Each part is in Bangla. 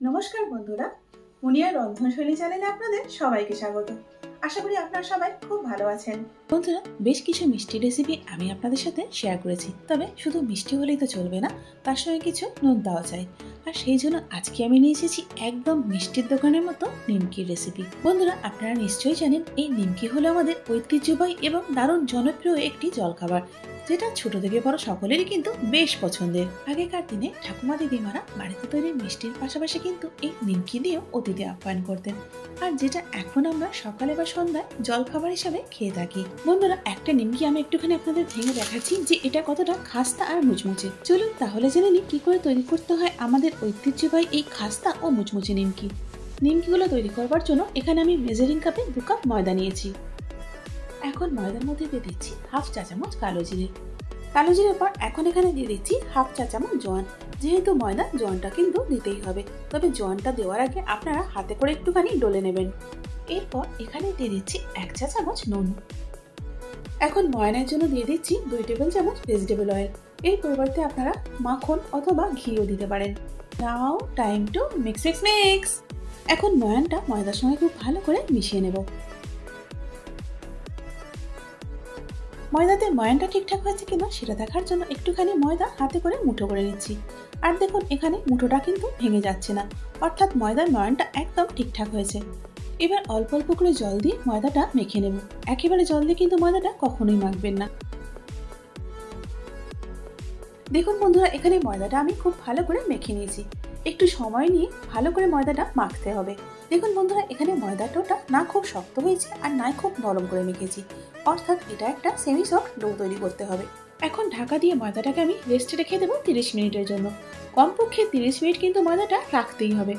নমস্কার বন্ধুরা, মুনিয়ার রন্ধনশৈলী চ্যানেলে আপনাদের সবাইকে স্বাগত। আশা করি আপনারা সবাই খুব ভালো আছেন। বন্ধুরা, বেশ কিছু মিষ্টি রেসিপি আমি আপনাদের সাথে শেয়ার করেছি, তবে শুধু মিষ্টি হলেই তো চলবে না, তার সঙ্গে কিছু নোনতাও চাই। আর সেই জন্য আজকে আমি নিয়ে এসেছি একদম মিষ্টির দোকানের মতো নিমকির রেসিপি। বন্ধুরা, আপনারা নিশ্চয়ই জানেন এই নিমকি হলো আমাদের ঐতিহ্যবাহী এবং দারুণ জনপ্রিয় একটি জলখাবার, যেটা ছোট থেকে বড় সকলেরই কিন্তু বেশ পছন্দের। আগেকার দিনে ঠাকুমা দিদিমারা বাড়িতে তৈরি মিষ্টির পাশাপাশি কিন্তু এই নিমকি দিয়েও অতিথি আপ্যায়ন করতেন, আর যেটা এখন আমরা সকালে বা সন্ধ্যায় জলখাবার হিসাবে খেয়ে থাকি। বন্ধুরা, একটা নিমকি আমি একটুখানি আপনাদের ভেঙে দেখাচ্ছি যে এটা কতটা খাস্তা আর মুচমুচে। চলুন তাহলে জেনে নিই কি করে তৈরি করতে হয় আমাদের ঐতিহ্যবাহী এই খাস্তা ও মুচমুচে নিমকি। নিমকিগুলো তৈরি করবার জন্য এখানে আমি মেজারিং কাপে 2 কাপ ময়দা নিয়েছি। এখন ময়দার মধ্যে দিয়ে দিচ্ছি হাফ চা চামচ কালো জিরে। কালো জিরের পর এখন এখানে দিয়ে দিচ্ছি হাফ চা চামচ জোয়ান। যেহেতু ময়দা, জোয়ানটা কিন্তু দিতেই হবে, তবে জোয়ানটা দেওয়ার আগে আপনারা হাতে করে একটুখানি ডলে নেবেন। এরপর এখানে দিয়ে দিচ্ছি 1 চা চামচ নুন। এখন ময়ানের জন্য দিয়ে দিচ্ছি 2 টেবিল চামচ ভেজিটেবল অয়েল। এর পরিবর্তে আপনারা মাখন অথবা ঘিও দিতে পারেন। নাও টাইম টু মিক্স। এখন ময়ানটা ময়দার সঙ্গে খুব ভালো করে মিশিয়ে নেব। ময়দাতে ময়ানটা ঠিকঠাক হয়েছে কিনা সেটা দেখার জন্য একটুখানি ময়দা হাতে করে মুঠো করে নিচ্ছি। আর দেখুন এখানে মুঠোটা কিন্তু ভেঙে যাচ্ছে না, অর্থাৎ ময়দার ময়ানটা একদম ঠিকঠাক হয়েছে। এবার অল্প অল্প করে জল দিয়ে ময়দাটা মেখে নেব। একেবারে জল দিয়ে কিন্তু ময়দাটা কখনোই মাখবেন না। দেখুন বন্ধুরা, এখানে ময়দাটা আমি খুব ভালো করে মেখে নিয়েছি। একটু সময় নিয়ে ভালো করে ময়দাটা মাখতে হবে। দেখুন বন্ধুরা, এখানে ময়দাটা না খুব শক্ত হয়েছে আর না খুব নরম করে মেখেছি, অর্থাৎ এটা একটা সেমি সফট ডো তৈরি করতে হবে। এখন ঢাকা দিয়ে ময়দাটাকে আমি রেস্টে রেখে দেবো 30 মিনিটের জন্য। কমপক্ষে 30 মিনিট কিন্তু ময়দাটা রাখতেই হবে।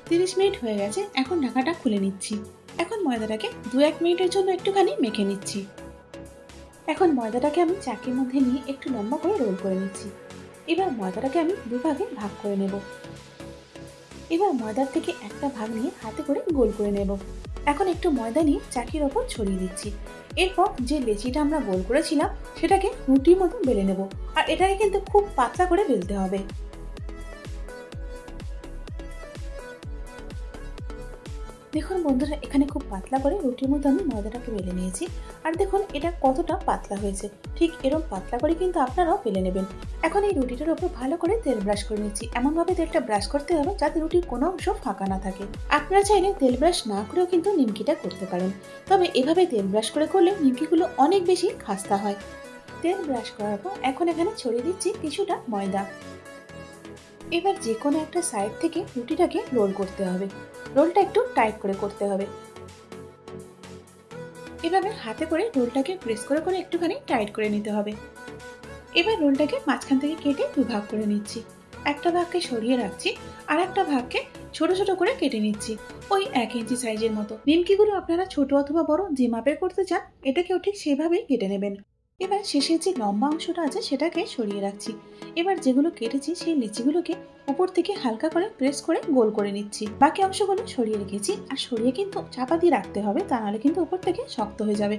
30 মিনিট হয়ে গেছে, এখন ঢাকাটা খুলে নিচ্ছি। এখন ময়দাটাকে 2-1 মিনিটের জন্য একটুখানি মেখে নিচ্ছি। এখন ময়দাটাকে আমি চাকির মধ্যে নিয়ে একটু লম্বা করে রোল করে নিচ্ছি। এবার ময়দাটাকে আমি 2 ভাগে ভাগ করে নেব। এবার ময়দার থেকে একটা ভাগ নিয়ে হাতে করে গোল করে নেব। এখন একটু ময়দা নিয়ে চাকির ওপর ছড়িয়ে দিচ্ছি। এরপর যে লেচিটা আমরা গোল করেছিলাম সেটাকে রুটির মতো বেলে নেব, আর এটাকে কিন্তু খুব পাতলা করে বেলতে হবে। দেখুন বন্ধুরা, এখানে খুব পাতলা করে রুটির মতো আমি ময়দাটাকে বেলে নিয়েছি। আর দেখুন এটা কতটা পাতলা হয়েছে, ঠিক এরকম পাতলা করে কিন্তু আপনারাও বেলে নেবেন। এখন এই রুটিটার উপর ভালো করে তেল ব্রাশ করে নিচ্ছি। এমনভাবে তেলটা ব্রাশ করতে হবে যাতে রুটির কোনো অংশ ফাঁকা না থাকে। আপনারা চাইলে তেল ব্রাশ না করেও কিন্তু নিমকিটা করতে পারেন, তবে এভাবে তেল ব্রাশ করে করলে নিমকিগুলো অনেক বেশি খাস্তা হয়। তেল ব্রাশ করার পর এখন এখানে ছড়িয়ে দিচ্ছি কিছুটা ময়দা। এবার যে কোনো একটা সাইড থেকে রুটিটাকে রোল করতে হবে। রোলটা একটু টাইট করে করতে হবে। এভাবে হাতে করে রোলটাকে প্রেস করে করে একটুখানি টাইট করে নিতে হবে। এবার রোলটাকে মাঝখান থেকে কেটে 2 ভাগ করে নিচ্ছি। একটা ভাগকে সরিয়ে রাখছি, আর একটা ভাগকে ছোট ছোট করে কেটে নিচ্ছি, ওই 1 ইঞ্চি সাইজের মতো। নিমকিগুলো আপনারা ছোট অথবা বড় যে মাপের করতে চান এটাকেও ঠিক সেভাবেই কেটে নেবেন। এবার শেষের যে লম্বা অংশটা আছে সেটাকে সরিয়ে রাখছি। এবার যেগুলো কেটেছি সেই লিচিগুলোকে উপর থেকে হালকা করে প্রেস করে গোল করে নিচ্ছি। বাকি অংশগুলো সরিয়ে রেখেছি, আর সরিয়ে কিন্তু চাপা দিয়ে রাখতে হবে, তা নাহলে কিন্তু উপর থেকে শক্ত হয়ে যাবে।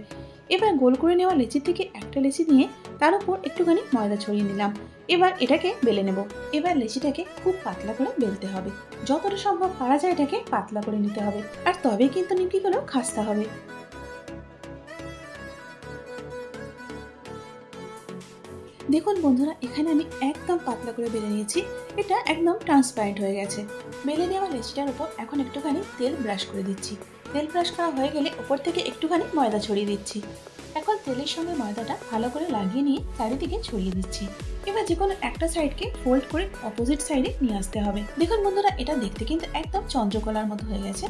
এবার গোল করে নেওয়া লিচির থেকে একটা লিচি নিয়ে তার উপর একটুখানি ময়দা ছড়িয়ে নিলাম। এবার এটাকে বেলে নেব। এবার লিচিটাকে খুব পাতলা করে বেলতে হবে। যতটা সম্ভব পারা যায় এটাকে পাতলা করে নিতে হবে, আর তবেই কিন্তু নিমকিগুলো খাস্তা হবে। দেখুন বন্ধুরা, এখানে আমি একদম পাতলা করে বেলে নিয়েছি। এটা একদম ট্রান্সপারেন্ট হয়ে গেছে। বেলে নেওয়া লেচিটার উপর এখন একটুখানি তেল ব্রাশ করে দিচ্ছি। তেল ব্রাশ করা হয়ে গেলে উপর থেকে একটুখানি ময়দা ছড়িয়ে দিচ্ছি। এখন তেলের সঙ্গে ময়দাটা ভালো করে লাগিয়ে নিয়ে চারিদিকে ছড়িয়ে দিচ্ছি। এবার যে কোনো একটা সাইডকে ফোল্ড করে অপোজিট সাইডে নিয়ে আসতে হবে। দেখুন বন্ধুরা, এটা দেখতে কিন্তু একদম চন্দ্রকলার মতো হয়ে গেছে।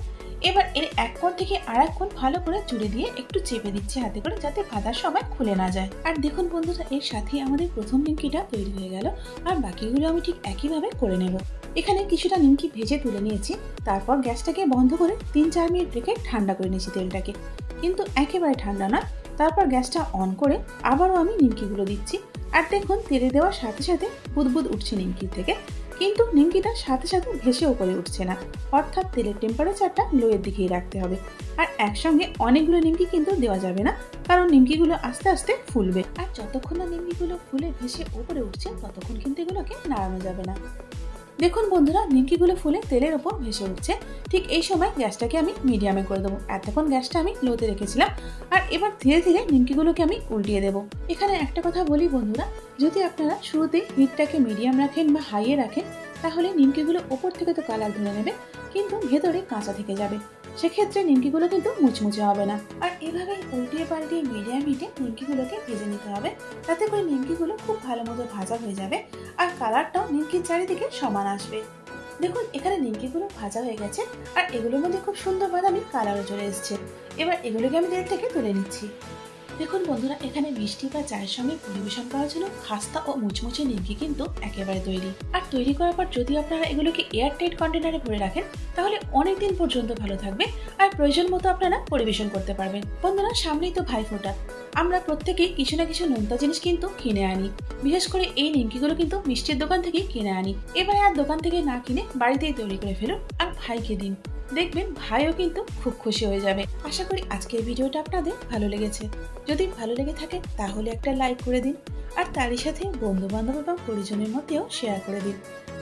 এবার এর এক কোণ থেকে আর এক কোণ ভালো করে জুড়ে দিয়ে একটু চেপে দিচ্ছি হাতে করে, যাতে ভাজার সময় খুলে না যায়। আর দেখুন বন্ধুরা, এর সাথেই আমাদের প্রথম নিমকিটা তৈরি হয়ে গেল, আর বাকিগুলো আমি ঠিক একইভাবে করে নেব। এখানে কিছুটা নিমকি ভেজে তুলে নিয়েছি, তারপর গ্যাসটাকে বন্ধ করে 3-4 মিনিট রেখে ঠান্ডা করে নিয়েছি তেলটাকে, কিন্তু একেবারে ঠান্ডা না। তারপর গ্যাসটা অন করে আবারও আমি নিমকিগুলো দিচ্ছি। আর দেখুন তেলে দেওয়ার সাথে সাথে বুদবুদ উঠছে নিমকির থেকে, কিন্তু নিমকিটা সাথে সাথে ভেসে উপরে উঠছে না, অর্থাৎ তেলের টেম্পারেচারটা লোয়ের দিকেই রাখতে হবে। আর একসঙ্গে অনেকগুলো নিমকি কিন্তু দেওয়া যাবে না, কারণ নিমকিগুলো আস্তে আস্তে ফুলবে, আর যতক্ষণ না নিমকিগুলো ফুলে ভেসে উপরে উঠছে ততক্ষণ কিন্তু এগুলোকে নাড়ানো যাবে না। দেখুন বন্ধুরা, নিমকিগুলো ফুলে তেলের ওপর ভেসে উঠছে। ঠিক এই সময় গ্যাসটাকে আমি মিডিয়ামে করে দেবো। এতক্ষণ গ্যাসটা আমি লোতে রেখেছিলাম। আর এবার ধীরে ধীরে নিমকিগুলোকে আমি উল্টিয়ে দেবো। এখানে একটা কথা বলি বন্ধুরা, যদি আপনারা শুরুতেই হিটটাকে মিডিয়াম রাখেন বা হাইয়ে রাখেন, তাহলে নিমকিগুলো ওপর থেকে তো কালার ধরে নেবে, কিন্তু ভেতরে কাঁচা থেকে যাবে। সেক্ষেত্রে নিমকিগুলো কিন্তু মুচমুচে হবে না। আর এভাবেই উল্টিয়ে পাল্টিয়ে মিডিয়াম হিটে নিমকিগুলোকে ভেজে নিতে হবে। তাতে করে নিমকিগুলো খুব ভালো মতো ভাজা হয়ে যাবে আর কালারটাও নিমকির চারিদিকে সমান আসবে। দেখুন এখানে নিমকিগুলো ভাজা হয়ে গেছে আর এগুলোর মধ্যে খুব সুন্দর বাদামি কালারও চলে এসেছে। এবার এগুলোকে আমি তেল থেকে তুলে নিচ্ছি। দেখুন বন্ধুরা, এখানে মিষ্টি বা চায়ের সঙ্গে পরিবেশন করার জন্য খাস্তা ও মুচমুচে নিমকি কিন্তু একেবারে তৈরি। আর তৈরি করার পর যদি আপনারা এগুলোকে এয়ারটাইট কন্টেনারে ভরে রাখেন, তাহলে অনেক দিন পর্যন্ত ভালো থাকবে আর প্রয়োজন মতো আপনারা পরিবেশন করতে পারবেন। বন্ধুরা, সামনেই তো ভাইফোঁটা। আমরা প্রত্যেকেই কিছু না কিছু নোনতা জিনিস কিন্তু কিনে আনি। বিশেষ করে এই নিমকিগুলো কিন্তু মিষ্টির দোকান থেকেই কিনে আনি। এবারে আর দোকান থেকে না কিনে বাড়িতেই তৈরি করে ফেলুন আর ভাইকে দিন। দেখবেন ভাইও কিন্তু খুব খুশি হয়ে যাবে। আশা করি আজকের ভিডিওটা আপনাদের ভালো লেগেছে। যদি ভালো লেগে থাকে তাহলে একটা লাইক করে দিন আর তারই সাথে বন্ধু বান্ধব এবং পরিজনের মধ্যেও শেয়ার করে দিন।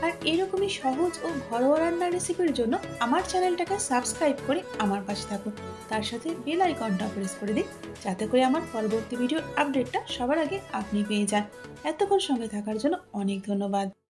আর এরকমই সহজ ও ঘরোয়া রান্নার রেসিপির জন্য আমার চ্যানেলটাকে সাবস্ক্রাইব করে আমার পাশে থাকুন। তার সাথে বেল আইকনটা প্রেস করে দিন, যাতে করে আমার পরবর্তী ভিডিওর আপডেটটা সবার আগে আপনি পেয়ে যান। এতক্ষণ সঙ্গে থাকার জন্য অনেক ধন্যবাদ।